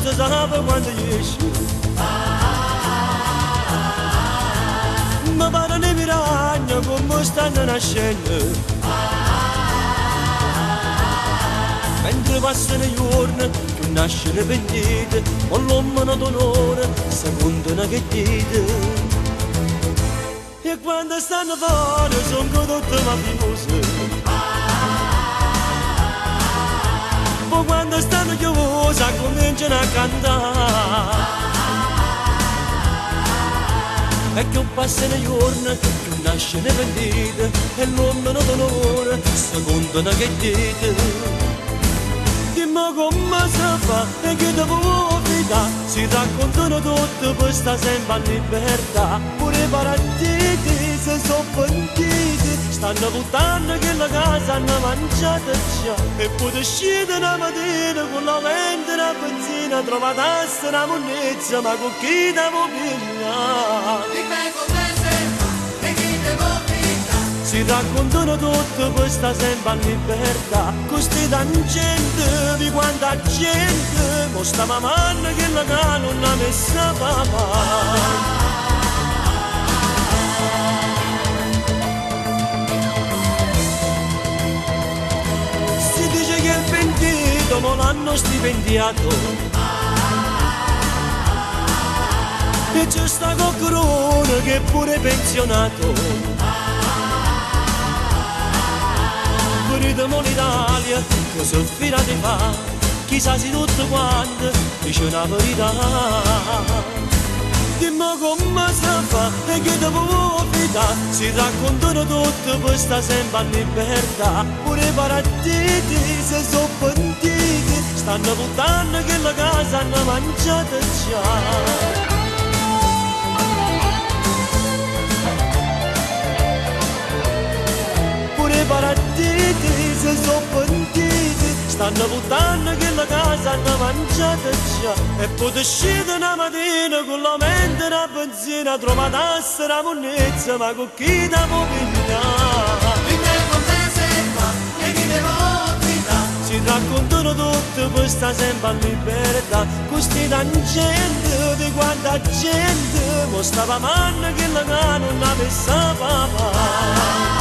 si sa quando esce. Ma pare ne miragna come stanno nascendo. Mentre passano i giorni, più nascono pentite, con l'uomo d'onore, secondo che dite. E quando stanno fuori sono tutte mafiose. Poi quando stanno chiuse cominciano a cantare. E più passano i giorni, più nascono pentite, e l'uomo d'onore, secondo che dite. Dimmi come si fa e che devo fidare. Si raccontano tutto per sta sempre a libertà. Pure i partiti si sono pentiti, stanno buttando che la casa hanno mangiata già. E poi uscite una mattina con la mente una benzina, trovate una monnezza, ma con chi devo pigliare? Dimmi come si fa e chi devo fidare. Si raccontano tutto questa sempre a libertà. Questi tangente di quanta gente mo sta mamma che la cano non ha messa papà. Si dice che il pentito mo l'hanno stipendiato e c'è sta coccorone che è pure pensionato. Venitemo l'Italia, che soffrirà di fa, chissà se tutto quanto dice una verità. Dimmi come si fa e che devo fidare. Si raccontano tutto per sta sempre a libertà. Pure i partiti si sono pentiti, stanno buttando che la casa hanno mangiata già. I partiti si sono pentiti, stanno buttando che la casa hanno mangiata già. E poi uscite una mattina con la mente una benzina, trovate una monnezza, ma con chi devo pigliare? Dimmi come si fa e chi devo fidare. Si raccontano tutto questa sempre a libertà. Questi tangente di quanta gente mo stava manna che la cano non ha messa papà.